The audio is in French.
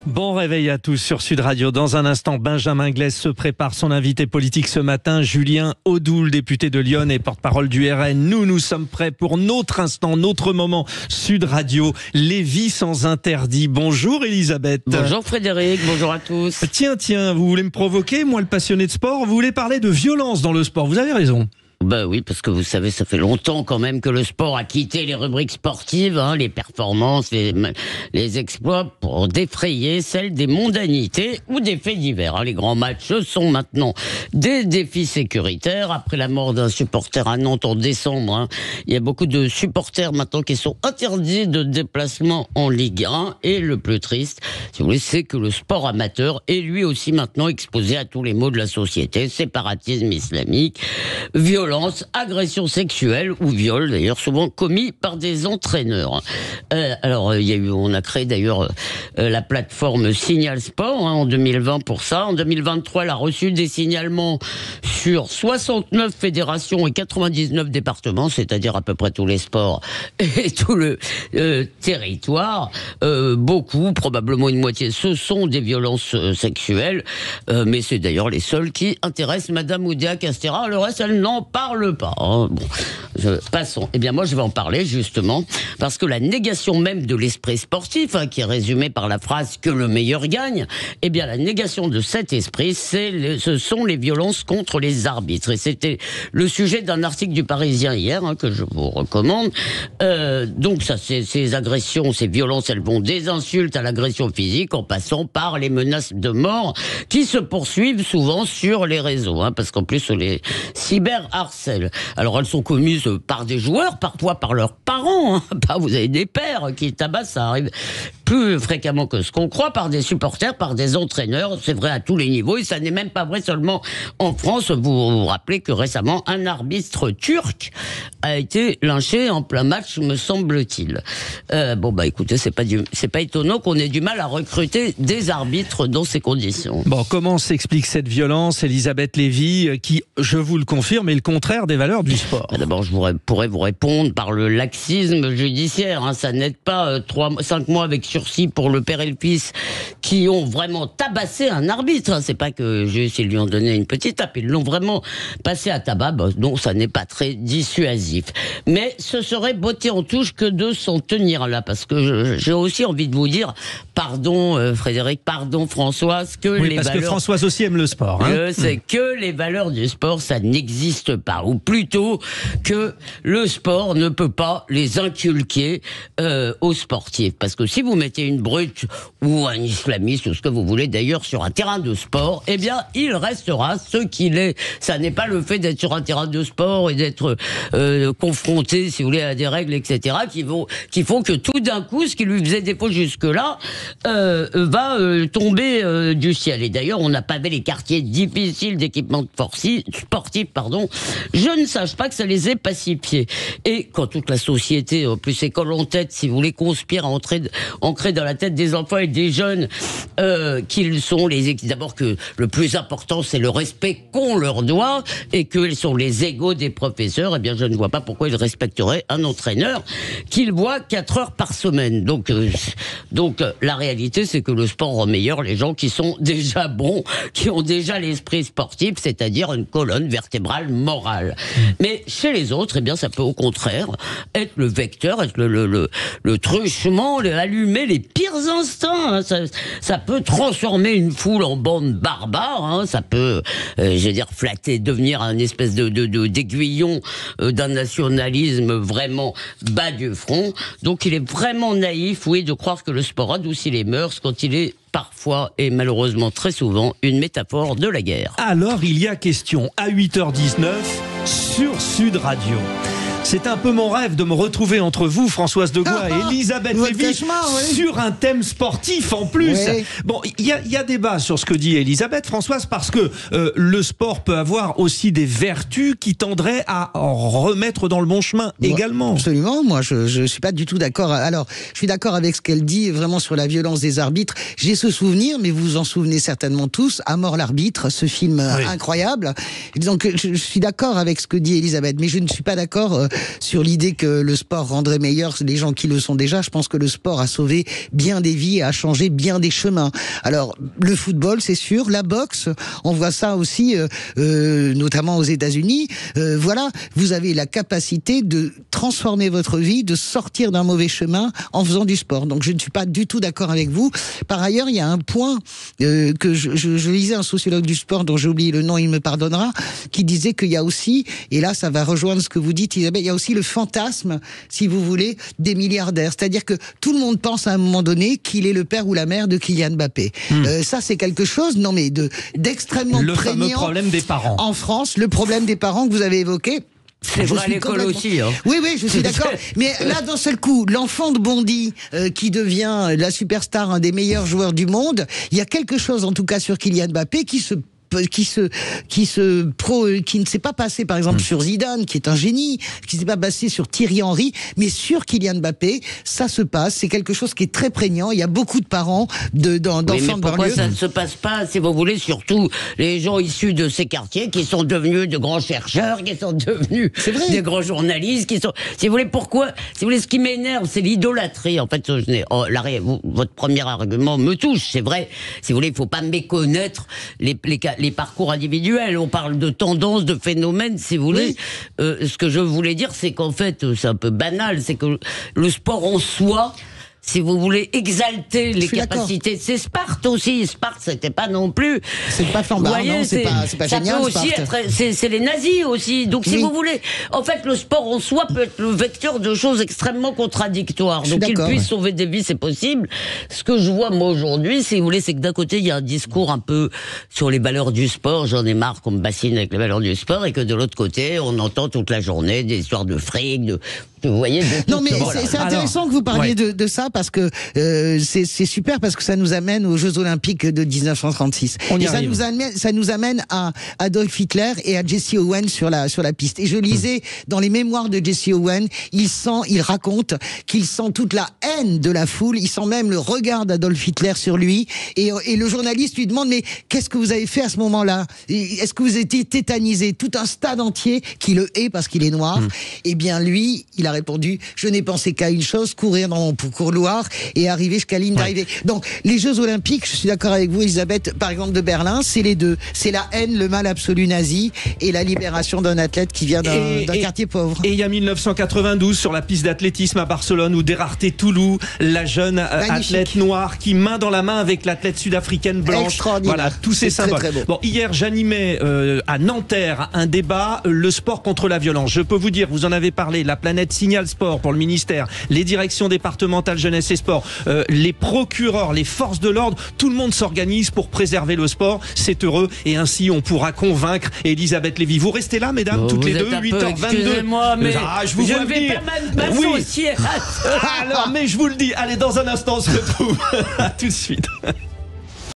Bon réveil à tous sur Sud Radio. Dans un instant, Benjamin Glaise se prépare. Son invité politique ce matin, Julien Audoul, député de Lyon et porte-parole du RN. Nous sommes prêts pour notre instant, notre moment. Sud Radio, les vies sans interdit. Bonjour Elisabeth. Bonjour Frédéric, bonjour à tous. Tiens, vous voulez me provoquer, moi le passionné de sport? Vous voulez parler de violence dans le sport? Vous avez raison. Ben oui, parce que vous savez, ça fait longtemps quand même que le sport a quitté les rubriques sportives, les performances, les exploits, pour défrayer celles des mondanités ou des faits divers. Les grands matchs sont maintenant des défis sécuritaires. Après la mort d'un supporter à Nantes en décembre, il y a beaucoup de supporters maintenant qui sont interdits de déplacement en Ligue 1. Et le plus triste, si vous voulez, c'est que le sport amateur est lui aussi maintenant exposé à tous les maux de la société. Séparatisme islamique, violence, agression sexuelle ou viol, d'ailleurs souvent commis par des entraîneurs. Alors, on a créé d'ailleurs la plateforme Signal Sport en 2020 pour ça. En 2023, elle a reçu des signalements sur 69 fédérations et 99 départements, c'est-à-dire à peu près tous les sports et tout le territoire. Beaucoup, probablement une moitié, ce sont des violences sexuelles, mais c'est d'ailleurs les seuls qui intéressent Madame Oudéa Castéra. Le reste, elle n'en parle pas. Passons. Eh bien, moi, je vais en parler, justement, parce que la négation même de l'esprit sportif, qui est résumée par la phrase « que le meilleur gagne », eh bien, la négation de cet esprit, ce sont les violences contre les arbitres. Et c'était le sujet d'un article du Parisien hier, que je vous recommande. Donc, ça, ces agressions, ces violences, elles vont des insultes à l'agression physique, en passant par les menaces de mort, qui se poursuivent souvent sur les réseaux, parce qu'en plus, on les cyberharcèle. Alors, elles sont commises par des joueurs, parfois par leurs parents. Vous avez des pères qui tabassent, ça arrive plus fréquemment que ce qu'on croit, par des supporters, par des entraîneurs. C'est vrai à tous les niveaux, et ça n'est même pas vrai seulement en France. Vous vous rappelez que récemment, un arbitre turc a été lynché en plein match, me semble-t-il. Écoutez, c'est pas étonnant qu'on ait du mal à recruter des arbitres dans ces conditions. Bon, comment s'explique cette violence, Elisabeth Lévy, qui, je vous le confirme, est le contraire des valeurs du sport? D'abord, je pourrais vous répondre par le laxisme judiciaire. Ça n'aide pas 5 mois avec sursis pour le père et le fils qui ont vraiment tabassé un arbitre. C'est pas que juste ils lui ont donné une petite tape, ils l'ont vraiment passé à tabac. Donc ça n'est pas très dissuasif. Mais ce serait botter en touche que de s'en tenir là, parce que j'ai aussi envie de vous dire, pardon Frédéric, pardon Françoise, parce que Françoise aussi aime le sport. C'est que les valeurs du sport, ça n'existe pas. Ou plutôt que le sport ne peut pas les inculquer aux sportifs. Parce que si vous mettez une brute ou un islamiste ou ce que vous voulez d'ailleurs sur un terrain de sport, eh bien il restera ce qu'il est. Ça n'est pas le fait d'être sur un terrain de sport et d'être confronté, si vous voulez, à des règles, etc., qui font que tout d'un coup, ce qui lui faisait défaut jusque-là va tomber du ciel. Et d'ailleurs, on n'a pas vu les quartiers difficiles d'équipement sportif, je ne sache pas que ça les ait pacifiés. Et quand toute la société, en plus école en tête, si vous voulez, conspire à ancrer dans la tête des enfants et des jeunes qu'ils sont d'abord que le plus important, c'est le respect qu'on leur doit, et qu'ils sont les égaux des professeurs, eh bien je ne vois pas pourquoi ils respecteraient un entraîneur qu'ils voient 4 heures par semaine. Donc la réalité, c'est que le sport rend meilleur les gens qui sont déjà bons, qui ont déjà l'esprit sportif, c'est-à-dire une colonne vertébrale morale. Mais chez les autres, eh bien ça peut au contraire être le vecteur, être le truchement, allumer les pires instincts. Ça peut transformer une foule en bande barbare. Ça peut, flatter, devenir un espèce d'aiguillon d'un nationalisme vraiment bas du front. Donc il est vraiment naïf, de croire que le sport adoucit les mœurs quand il est parfois et malheureusement très souvent une métaphore de la guerre. Alors il y a question à 8h19 sur Sud Radio. C'est un peu mon rêve de me retrouver entre vous, Françoise Degois et Elisabeth Lévy, sur un thème sportif en plus. Oui. Bon, il y a débat sur ce que dit Elisabeth, Françoise, parce que le sport peut avoir aussi des vertus qui tendraient à en remettre dans le bon chemin également. Absolument, moi je suis pas du tout d'accord. Alors, je suis d'accord avec ce qu'elle dit vraiment sur la violence des arbitres. J'ai ce souvenir, mais vous vous en souvenez certainement tous, À mort l'arbitre, ce film incroyable. Donc je suis d'accord avec ce que dit Elisabeth, mais je ne suis pas d'accord sur l'idée que le sport rendrait meilleur les gens qui le sont déjà. Je pense que le sport a sauvé bien des vies et a changé bien des chemins. Alors, le football, c'est sûr. La boxe, on voit ça aussi, notamment aux États-Unis. Voilà, vous avez la capacité de transformer votre vie, de sortir d'un mauvais chemin en faisant du sport. Donc, je ne suis pas du tout d'accord avec vous. Par ailleurs, il y a un point que je lisais un sociologue du sport dont j'ai oublié le nom, il me pardonnera, qui disait qu'il y a aussi, et là ça va rejoindre ce que vous dites Isabelle, il y a aussi le fantasme, si vous voulez, des milliardaires. C'est-à-dire que tout le monde pense à un moment donné qu'il est le père ou la mère de Kylian Mbappé. Ça c'est quelque chose, non mais d'extrêmement le prégnant. fameux problème des parents. En France, le problème des parents que vous avez évoqué. C'est vrai à l'école aussi. Hein. Oui, je suis d'accord. Mais là, d'un seul coup, l'enfant de Bondy, qui devient la superstar, un des meilleurs joueurs du monde, il y a quelque chose, en tout cas, sur Kylian Mbappé, qui ne s'est pas passé par exemple sur Zidane qui est un génie, qui ne s'est pas passé sur Thierry Henry, mais sur Kylian Mbappé, ça se passe, c'est quelque chose qui est très prégnant. Il y a beaucoup de parents d'enfants de banlieue. Pourquoi ça ne se passe pas, si vous voulez, surtout les gens issus de ces quartiers qui sont devenus de grands chercheurs, qui sont devenus des grands journalistes, qui sont, si vous voulez, pourquoi, si vous voulez, ce qui m'énerve, c'est l'idolâtrie. En fait, votre premier argument me touche, c'est vrai. Si vous voulez, il faut pas méconnaître les parcours individuels. On parle de tendances, de phénomènes, si vous voulez. Ce que je voulais dire, c'est qu'en fait, c'est un peu banal, c'est que le sport en soi, si vous voulez exalter les capacités, c'est Sparte aussi. Sparte, c'était pas non plus. C'est pas flambard, non, c'est pas génial. Ça peut aussi être, c'est les nazis aussi. Donc, si vous voulez, en fait, le sport en soi peut être le vecteur de choses extrêmement contradictoires. Donc, qu'il puisse sauver des vies, c'est possible. Ce que je vois, moi, aujourd'hui, si vous voulez, c'est que d'un côté, il y a un discours un peu sur les valeurs du sport. J'en ai marre qu'on me bassine avec les valeurs du sport, et que de l'autre côté, on entend toute la journée des histoires de fric, vous voyez. Non, mais c'est intéressant que vous parliez de ça, parce que c'est super, parce que ça nous amène aux Jeux Olympiques de 1936. Ça nous amène à Adolf Hitler et à Jesse Owens sur la piste. Et je lisais dans les mémoires de Jesse Owens, il raconte qu'il sent toute la haine de la foule, il sent même le regard d'Adolf Hitler sur lui, et le journaliste lui demande: mais qu'est-ce que vous avez fait à ce moment-là? Est-ce que vous étiez tétanisé? Tout un stade entier qui le hait parce qu'il est noir. Eh bien lui, il a répondu: je n'ai pensé qu'à une chose, courir dans mon couloir et arriver jusqu'à la ligne d'arrivée. Donc, les Jeux Olympiques, je suis d'accord avec vous, Elisabeth, par exemple de Berlin, c'est les deux. C'est la haine, le mal absolu nazi, et la libération d'un athlète qui vient d'un quartier pauvre. Et il y a 1992 sur la piste d'athlétisme à Barcelone, où Derarte Toulou, la jeune athlète noire, qui main dans la main avec l'athlète sud-africaine blanche. Voilà, tous ces symboles. Très, très beau. Bon, hier, j'animais à Nanterre un débat, le sport contre la violence. Je peux vous dire, vous en avez parlé, la planète Signal Sport pour le ministère, les directions départementales jeunesse et sport, les procureurs, les forces de l'ordre, tout le monde s'organise pour préserver le sport. C'est heureux, et ainsi on pourra convaincre Elisabeth Lévy. Vous restez là, mesdames, toutes les deux, 8h22. Excusez-moi, mais je vous vois vais venir. Pas m'associer. Alors, mais je vous le dis, allez, dans un instant, on se retrouve. À tout de suite.